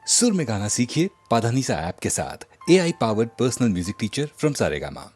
सुर में गाना सीखिए पाधानीसा ऐप के साथ। AI powered personal music teacher from Saregama.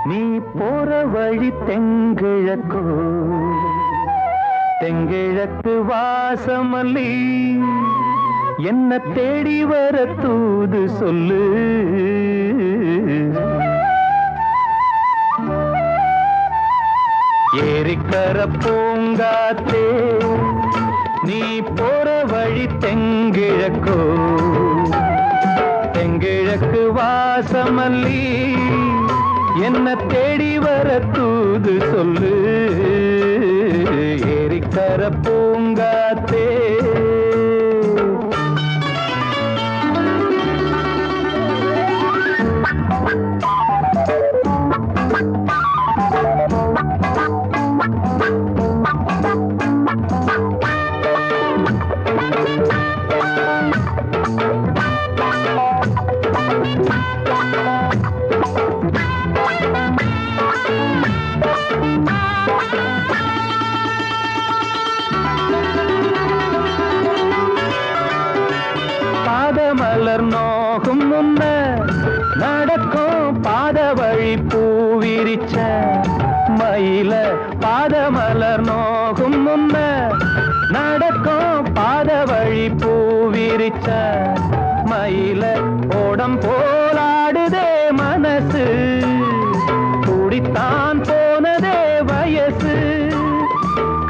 நீ போற வழி தெங்கிழக்கோ தெங்கிழக்கு வாசமல்லி என்ன தேடி வர தூது சொல்லு. ஏரிக்கர பூங்காத்தே நீ போற வழி தெங்கிழக்கோ தெங்கிழக்கு வாசமல்லி என்ன தேடி வர தூது சொல்லு. ஏரிக்கர பூங்காத்தே பாதமலர் நோகும் முன்ன நடக்கும் பாத வழி பூவிரிச்ச மயில. பாதமலர் நோகும் முன்ன நடக்கும் பாத வழி பூவிரிச்ச மயில. ஓடம் போலாடுதே மனசு குடித்தான் போனதே வயசு.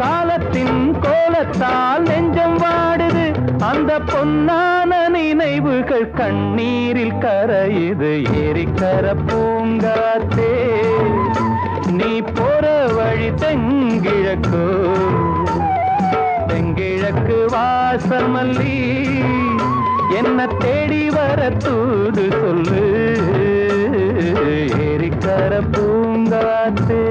காலத்தின் கோலத்தால் நெஞ்சம் வாடுது அந்த பொன்னான நினைவுகள் கண்ணீரில் கரையுது. ஏரிக்கர பூங்காத்தே நீ போற வழி தெங்கிழக்கு தெங்கிழக்கு வாசமல்லி என்ன தேடி வர தூது சொல்லு. ஏரிக்கர பூங்காத்தே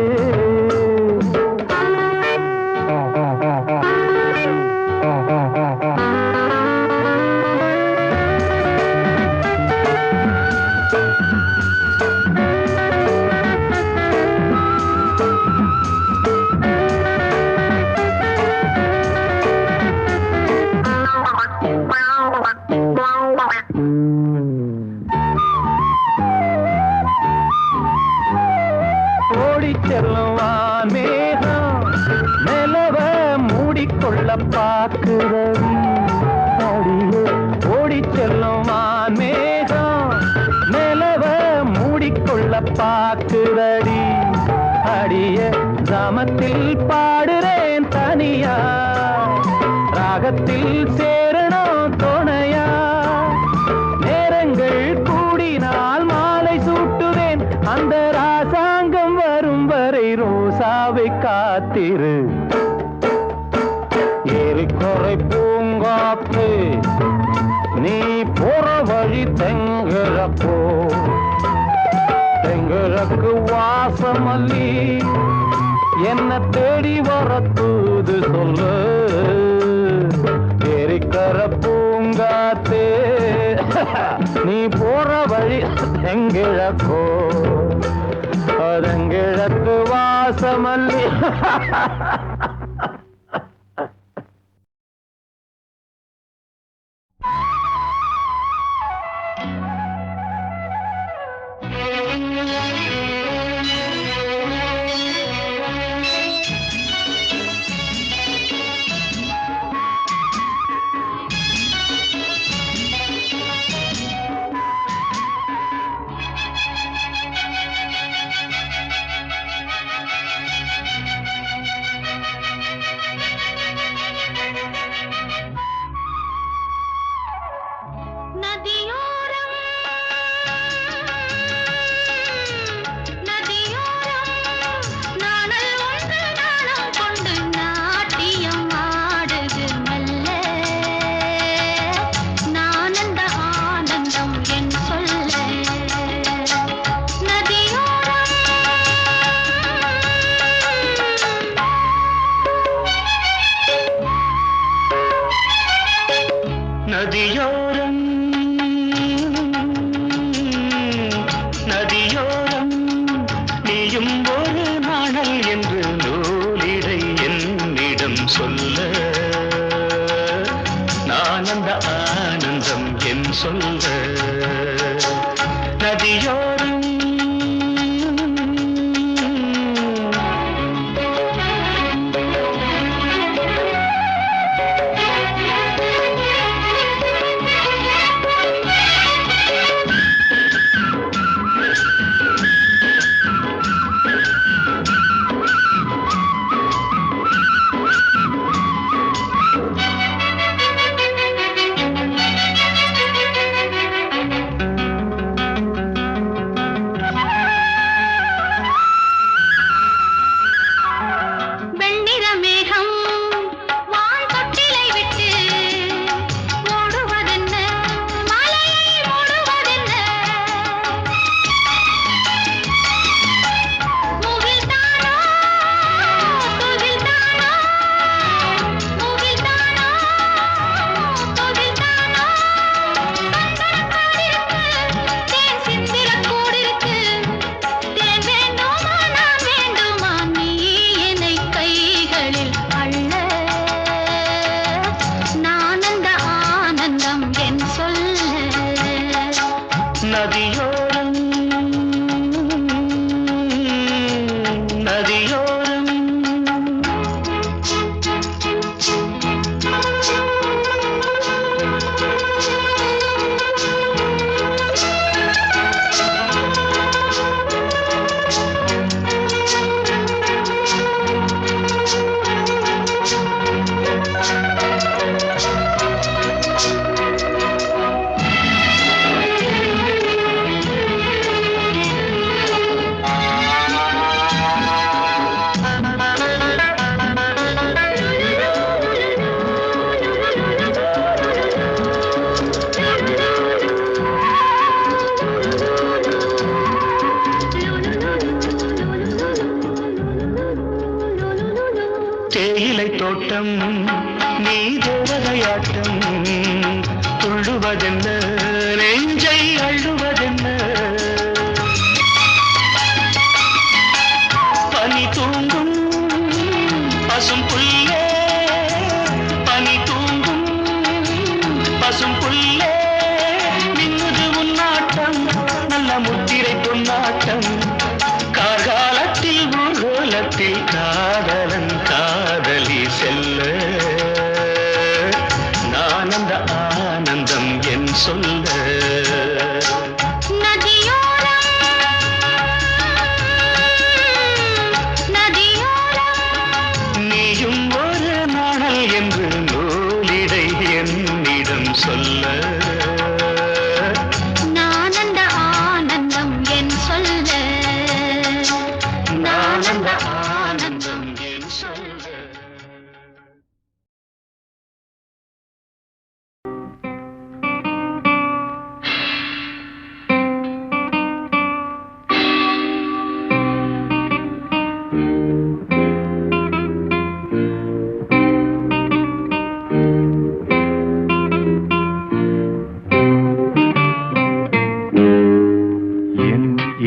செல்லுவான் மேகம் நிலவ மூடிக்கொள்ள பாக்குறவி அடியே. ஓடி செல்லுவான் மேகம் நிலவ மூடிக்கொள்ள பாக்குறடி அடிய. கிராமத்தில் பாடுறேன் தனியா ராகத்தில் சேரணும் துணையா. நேரங்கள் கூடினால் மாலை சூட்டுவேன் அந்த ராசாங்கம் வரும் வரை ரோசாவை காத்திரு. ஏரிக்கரை பூங்காத்து நீ போற வழி தெங்கிழக்கோ தெங்கிழக்கு வாசமல்லி என்ன தேடி வர தூது சொல்லு. ஏரிக்கர பூங்காத்தே நீ போற வழி தெங்கிழக்கோ தெங்கிழக்கு வாசமல்லி. நதியோரம் நதியோரம் நீயும் ஒரு நாணல் என்று நூலிடை என்னிடம் சொல்ல நான் அந்த ஆனந்தம் என் சொல்ல. நதியோரம் தேயிலை தோட்டம் நீ தேவதையாட்டம் துள்ளுவதென்ன நெஞ்சை அள்ளுவதென்ன பனி தூங்கும் பசும் புல்லே பனி தூங்கும் பசும் புல்லே மின்னுது உன்னாட்டம் நல்ல முத்திரை பொன்னாட்டம் கார்காலத்தில் ஊர்கோலத்தில் காதலன் காதலி செல்ல நான் அந்த ஆனந்தம் என் சொல்ல நீயும் ஒரு நாணல் என்று நூலிடை என்னிடம் சொல்ல நான் அந்த ஆனந்தம் என் சொல்ல நான் அந்த ஆனந்தம் என் சொல்ல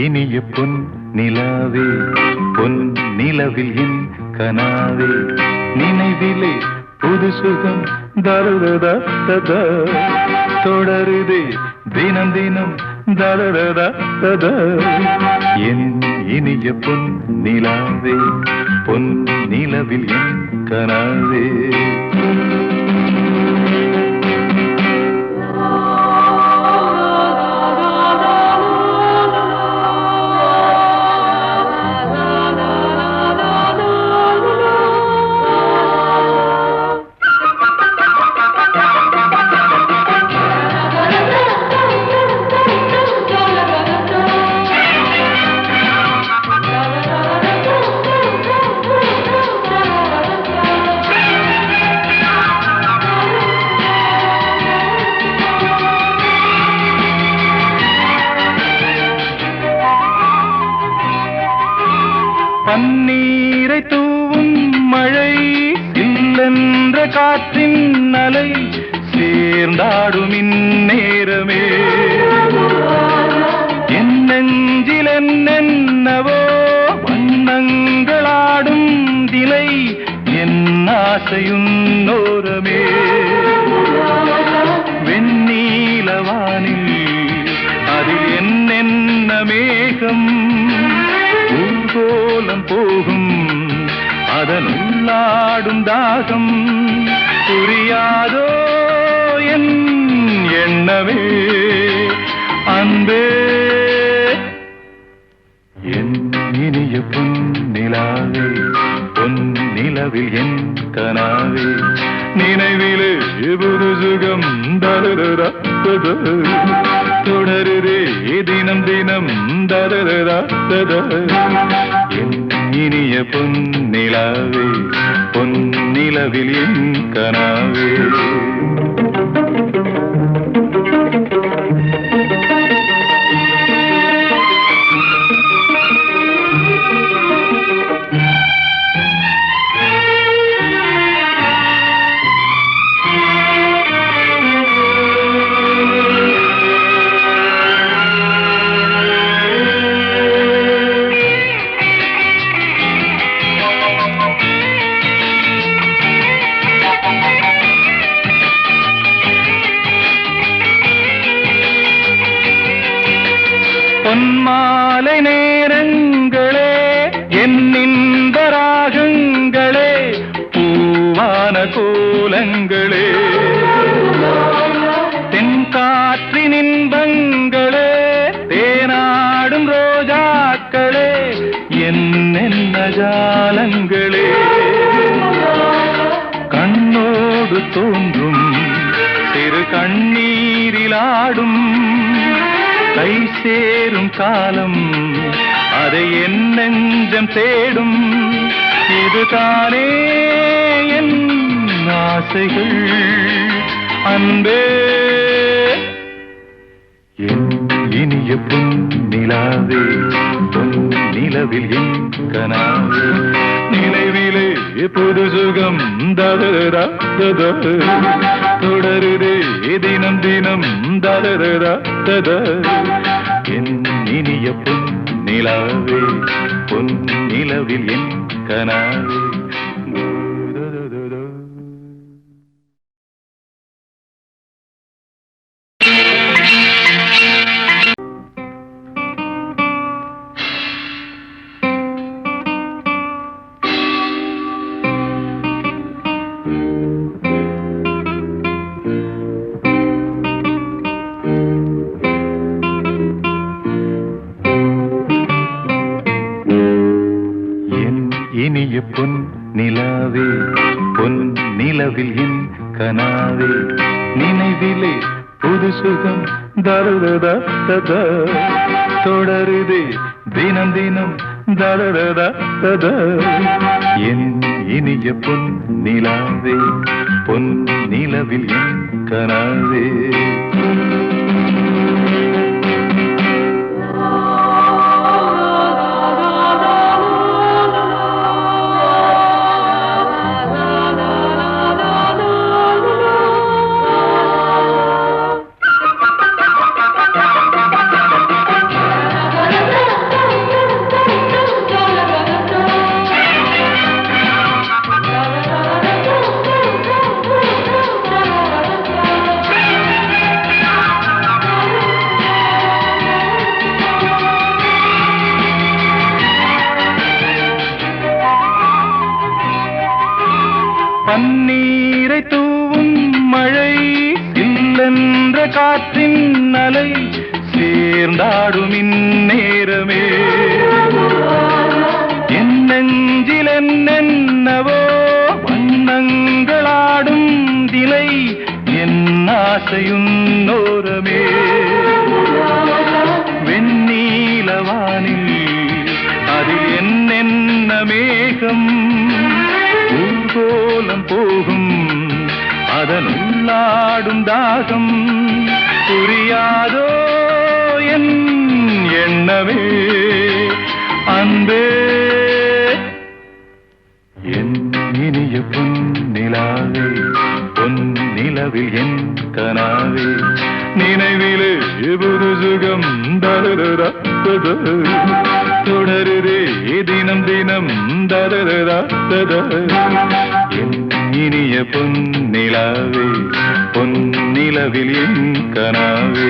இனிய பொன் நிலாவே பொன் நிலவில் என் கனாவே நினைவிலே புது சுகம் தருதத தொடருதே தினம் தினம் தருதத என் இனிய பொன் நிலாவே பொன் நிலவில் என் கனாவே பன்னீரை தூவும் மழை இல்லென்ற காற்றின் அலை சேர்ந்தாடும் இந்நேரமே என் நெஞ்சில் என்னென்னவோ வண்ணங்களாடும் திலை என் ஆசையும் நோரமே வெண்ணீலவானில் அதில் என்னென்ன மேகம் ஊர்கோலம் போகும் அதனுள்ளாடும் தாகம் புரியாதோ என் எண்ணமே அன்பே என் இனிய பொன் நிலாவே பொன் நிலவில் என் கனாவே நினைவிலே புது சுகம் தொடருதே தினம் தினம் என் இனிய பொன் நிலாவே பொன் நிலவில் என் கனாவே பொன்மாலை நேரங்களே என்னின்ப ராகங்களே பூவான கோலங்களே தென்காற்றின் இன்பங்களே தேனாடும் ரோஜாக்களே என்னென்ன ஜாலங்களே கண்ணோடு தோன்றும் சிறு கண்ணீரிலாடும் கை சேரும் காலம் அதை என் நெஞ்சம் தேடும் இதுதானே என் ஆசைகள் அன்பே என் இனிய பொன் நிலாவே பொன் நிலவில் என் கனாவே நினைவிலே புது சுகம் ததரா தத தொடருதே தினம் தினம் ததரா தத என் இனிய பொன் நிலாவே பொன் நிலவில் என் கனாவே இனிய பொன் நிலாவே பொன் நிலவில் என் கனாவே நினைவிலே புது சுகம் தருதா தத தொடருதே தினம் தினம் தருதா தத என் இனிய பொன் நிலாவே பொன் நிலவில் என் கனாவே பன்னீரை தூவும் மழை இல்லென்ற காற்றின் அலை சேர்ந்தாடும் இந்நேரமே என் நெஞ்சில் என்னென்னவோ வண்ணங்களாடும் திலை என் ஆசையுன்னோரமே வெண்ணீலவானில் அதில் என்னென்ன மேகம் ஊர்கோலம் போகும் அதனுள்ளாடும் தாகம் புரியாதோ என் எண்ணமே அன்பே என் இனிய பொன் நிலாவே பொன் நிலவில் என் கனாவே நினைவிலே புது சுகம் தருதா தொடருதே தினம் தினம் தருதா என் இனிய பொன் நிலாவே பொன் நிலவில் என் கனாவே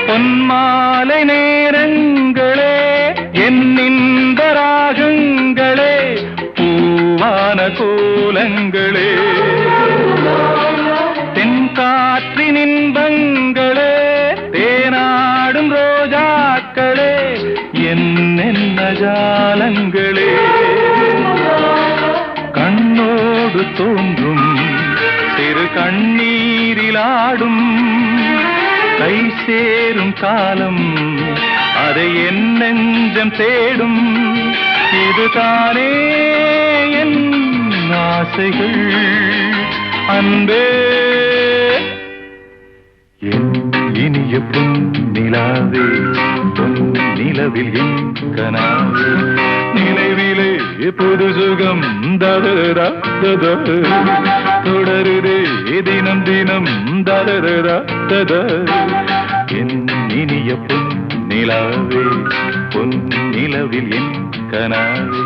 பொன்மாலை நேரங்களே என்னின்ப ராகங்களே பூவான கோலங்களே தென்காற்றின் இன்பங்களே தேனாடும் ரோஜாக்களே என்னென்ன ஜாலங்களே கண்ணோடு தோன்றும் சிறு கண்ணீரிலாடும் கை சேரும் காலம் அதை என் நெஞ்சம் தேடும் இதுதானே என் ஆசைகள் அன்பே என் இனிய பொன் நிலாவே பொன் நிலவில் என் கனாவே நினைவிலே புது சுகம் ததரா தத தொடருதே தினம் தினம் ததரா தத என் இனிய பொன் நிலாவே பொன் நிலவில் என் கனாவே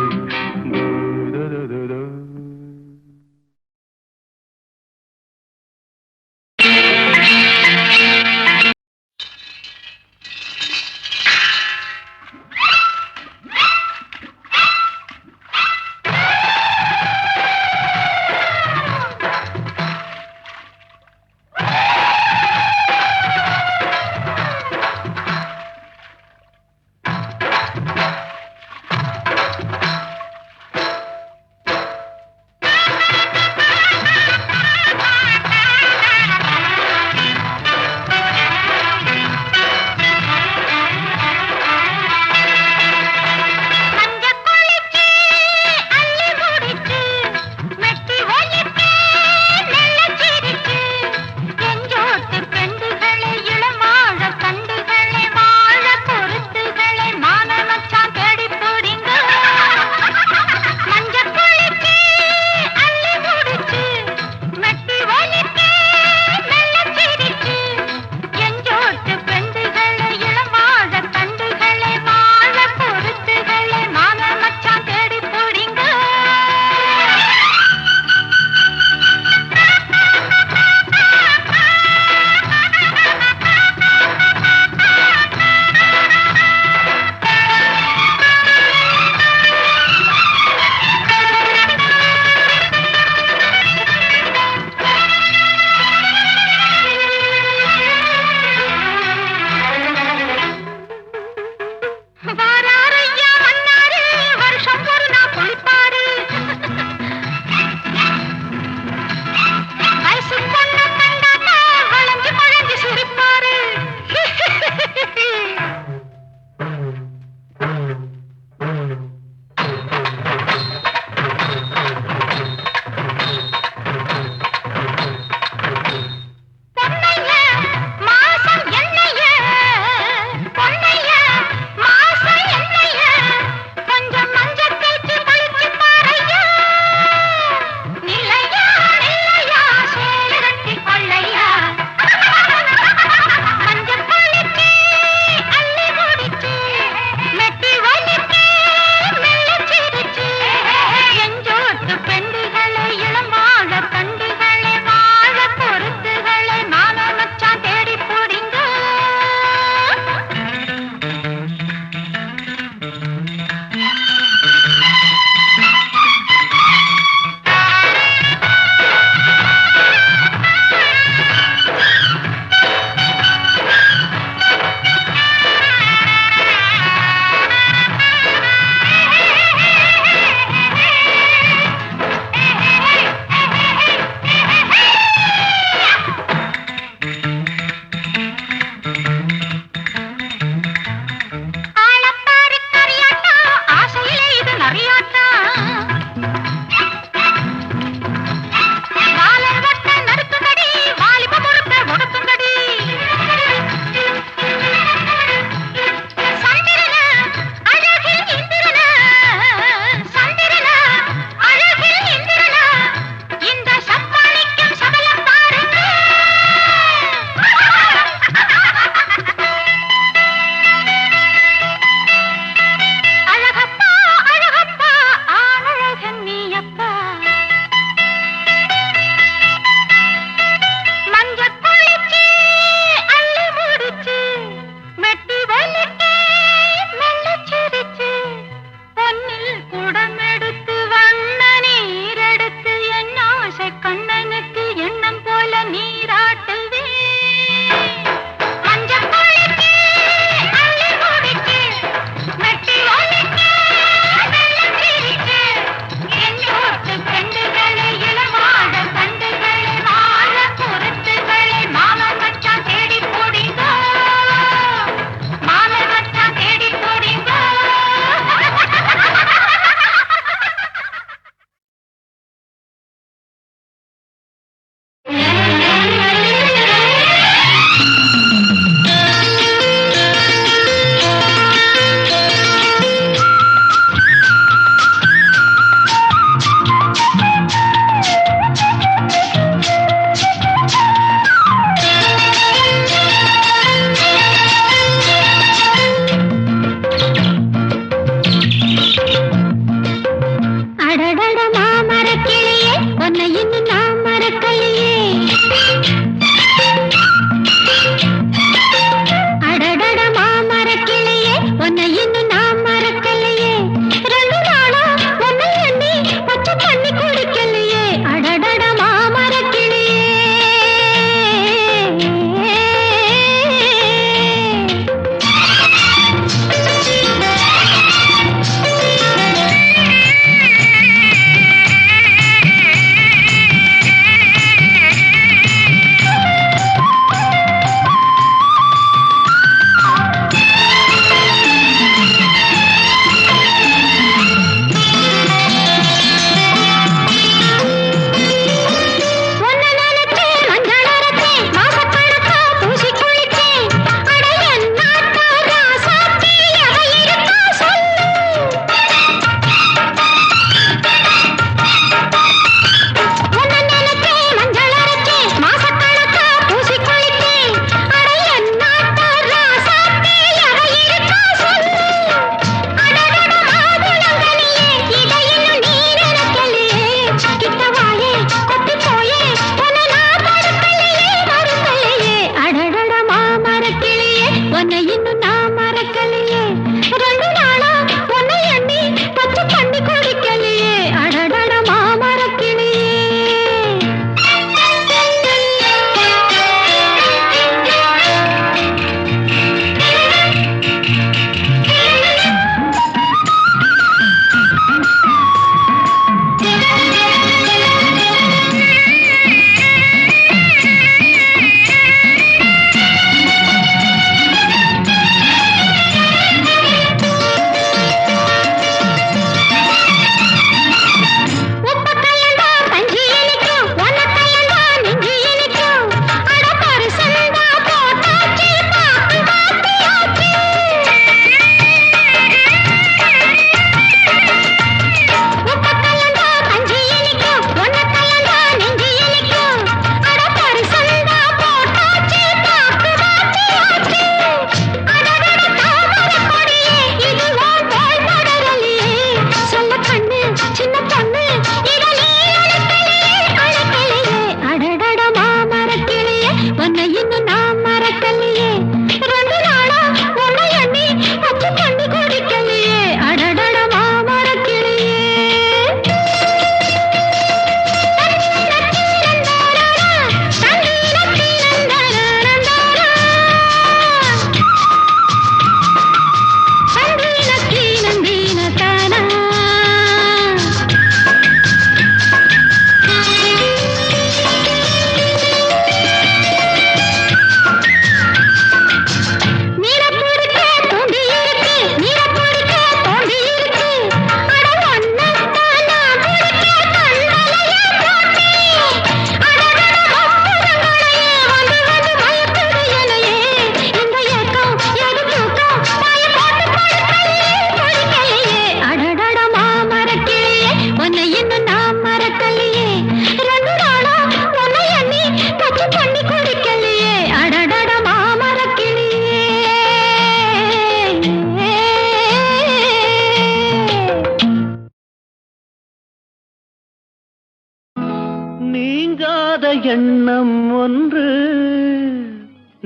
எண்ணம் ஒன்று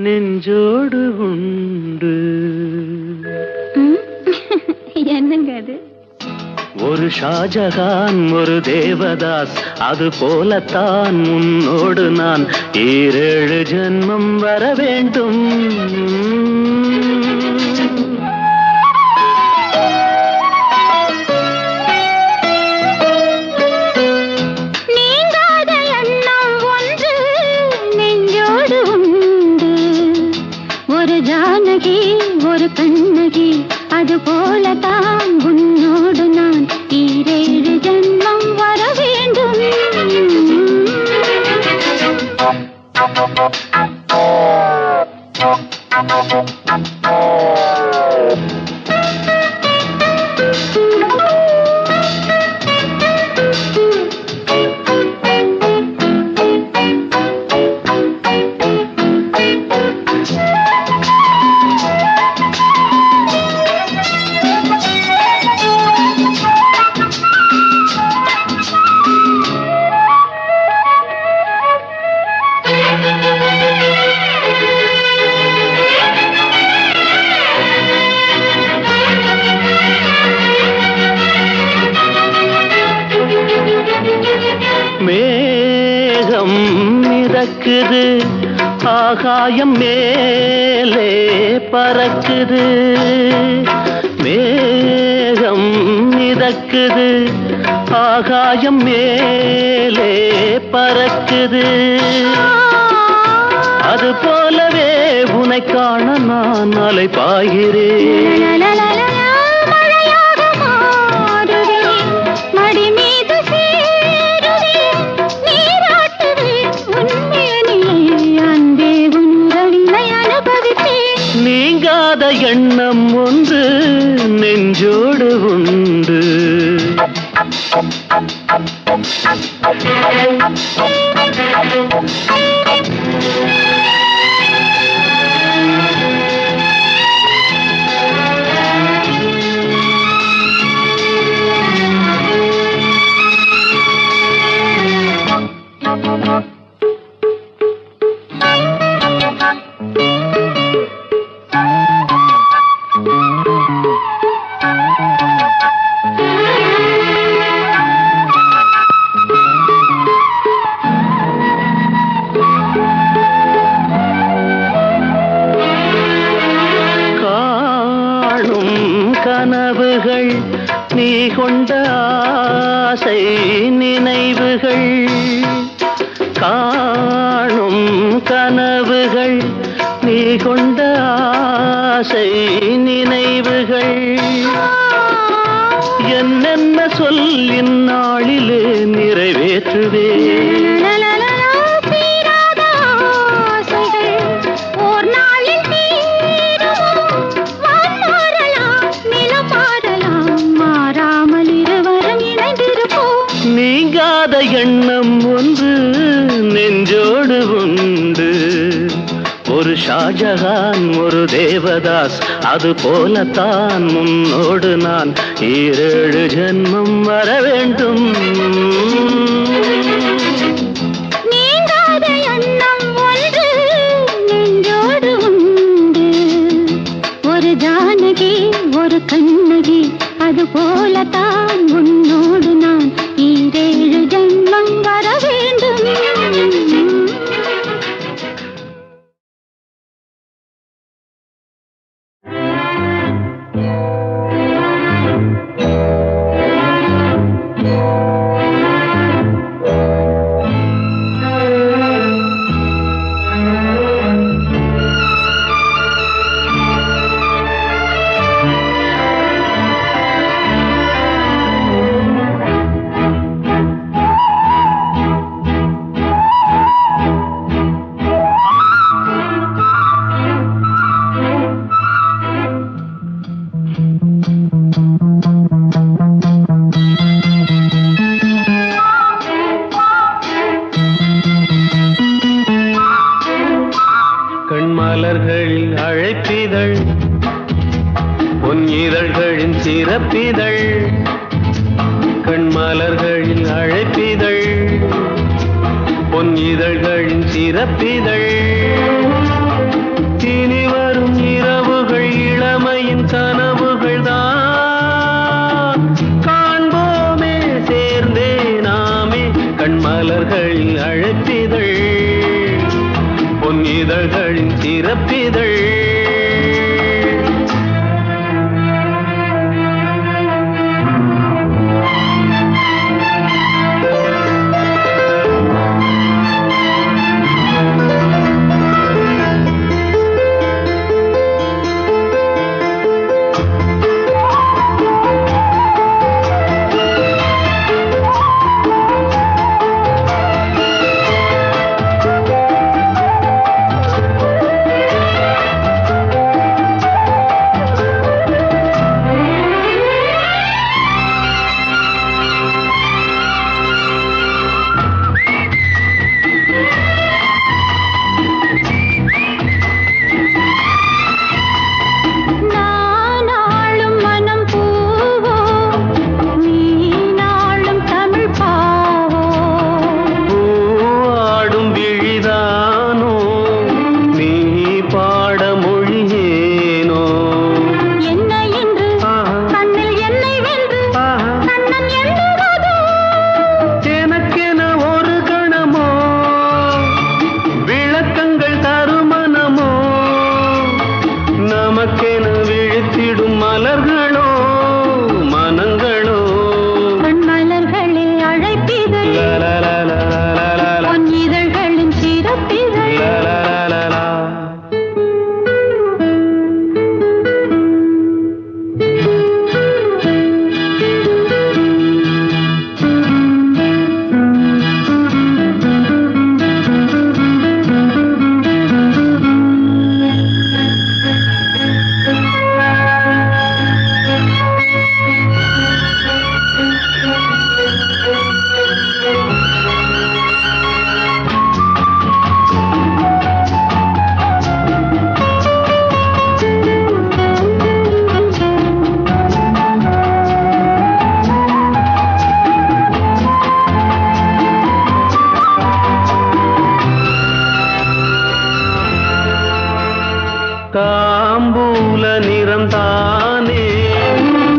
நெஞ்சோடு உண்டு. என்னங்க அது? ஒரு ஷாஜகான் ஒரு தேவதாஸ், அது போலத்தான் உன்னோடு நான் 7 ஜென்மம் வர வேண்டும். நீங்காத எண்ணம் ஒன்று நெஞ்சோடு உண்டு. ஒரு ஜானகி ஒரு கண்ணகி, அது போலதான் உன்னோடு நான் 7 ஜென்மம் வர வேண்டும். மேகம் மிதக்குது, ஆகாயம் மேலே பறக்குது. மேகம் மிதக்குது, ஆகாயம் மேலே பறக்குது. அது போலவே உன்னை காண நான் அலை பாய்கிறேன். நீங்காத எண்ணம் ஒன்று நெஞ்சோடு உண்டு. கனவுகள் நீ கொண்ட ஆசை நினைவுகள், காணும் கனவுகள் நீ கொண்ட ஆசை நினைவுகள். என்னென்ன சொல்லின் நாளிலே நிறைவேற்றுவேன். நீங்காத எண்ணம் ஒன்று நெஞ்சோடு உண்டு. ஒரு ஷாஜகான் ஒரு தேவதாஸ், அது போலத்தான் முன்னோடு நான் 7 ஜென்மம் வர வேண்டும். நீங்காத எண்ணம் ஒன்று நெஞ்சோடு உண்டு. ஒரு ஜானகி ஒரு கண்ணகி, அது போலத்தான் உன்னோடு நான் 7 ஜென்மம் வர வேண்டும். கண்மலர்களின் அழைப்பிதழ், பொன் இதழ்களின் சிறப்பிதழ். கண்மலர்களின் அழைப்பிதழ், பொன் இதழ்களின் சிறப்பிதழ் இனி வரும் இரவுகள் இளமையின் கனவுகள் தான் காண்போமே சேர்ந்தே நாமே கண்மலர்களின் அழைப்பிதழ் பொன் இதழ்களின் சிறப்பிதழ் தாம்பூல நிறம் தானே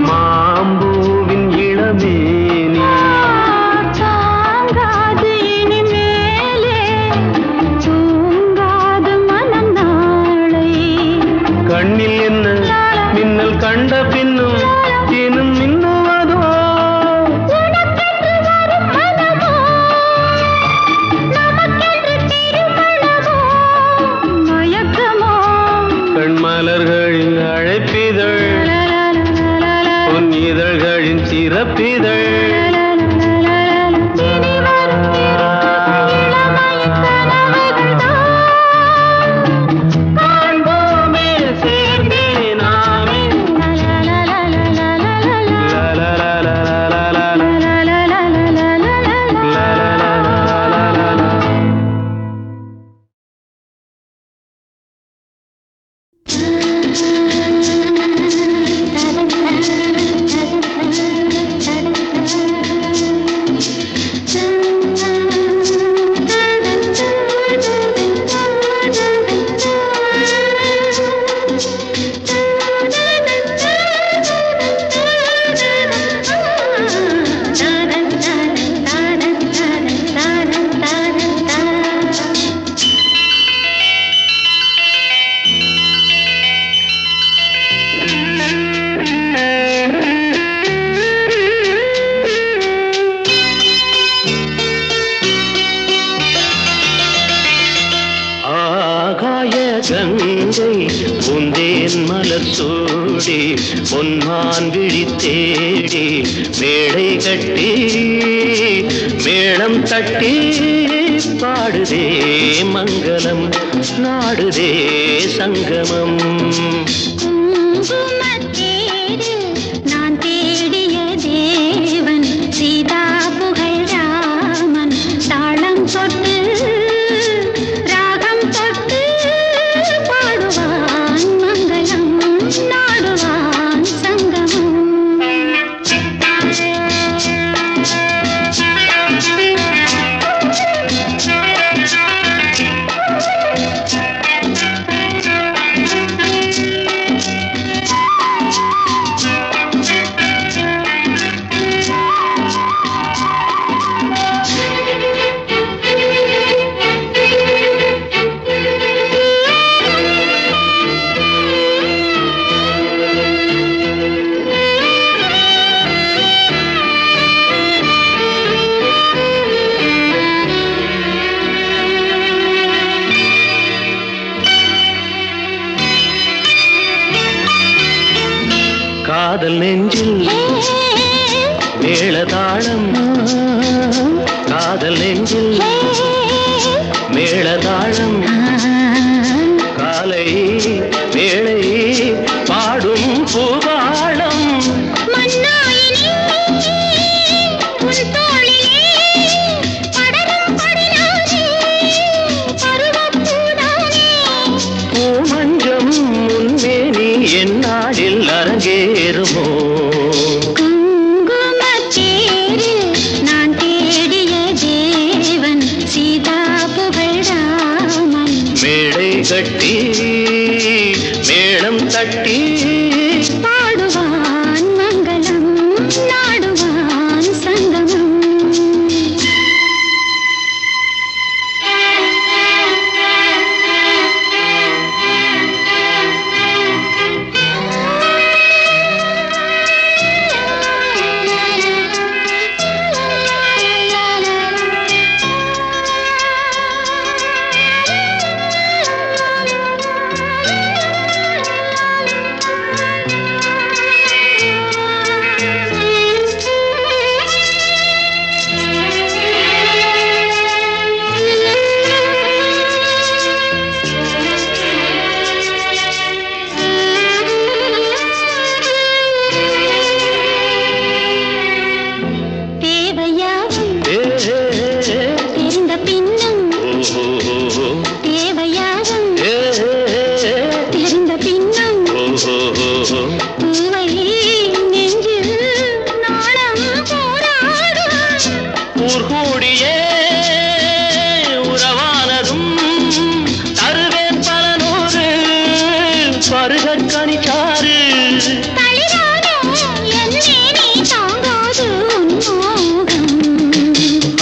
மாம்பூவின் இளமேனி தாங்காது இனிமேலே தூங்காது மனம் நாளை கண்ணில் என்ன மின்னல் கண்ட பின்னும் தினம் மின்னுவதோ உனக்கென்று வரும் மனமோ நமக்கென்று திருமணமோ மயக்கமோ கண்மலர்களின் அழைப்பிதழ் பொன் இதழ்களின் சிறப்பிதழ் இனி வரும் இளமையின் கனவுகள் காண்போமே சேர்ந்தே நாமே கங்கை பூந்தேன் மலர் சூடி பொன்மான் விழி தேடி மேடை கட்டி மேளம் தட்டி பாடுதே மங்களம் நாடுதே சங்கமம் குங்குமத்தேரு நான் தேடிய தேவன் சீதா புகழ் ராமன் தாளம் தொட்டு ராகம் தொட்டு பாடுவான் மங்களம் நாடுவான் சங்கமம் காதல் நெஞ்சில் மேளதாளம் காதல் நெஞ்சில் மேளதாளம் காலை வேளை பாடும் பூபாளம் பூமஞ்சம் முன்மேனி என்னாடில் அரங்கேறுமோ மேடை கட்டி மேளம் தட்டி பாடுவான் மங்களம் நாடுவான் சங்கமம் ஊர்கூடியே உறவானதும் தருவேன் பல நூறு பருகக் கனிச்சாறு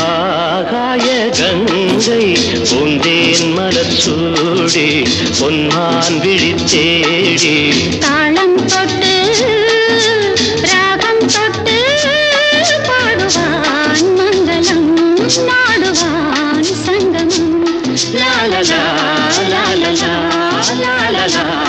ஆகாய கங்கை பூந்தேன் மலர் சூடி பொன்மான் விழித்தேடி தாளம் தொட்டு ராகம் தொட்டு பாடுவான் மங்களம் நாடுவான் சங்கமம் லா லா லா லா லா லா லா லா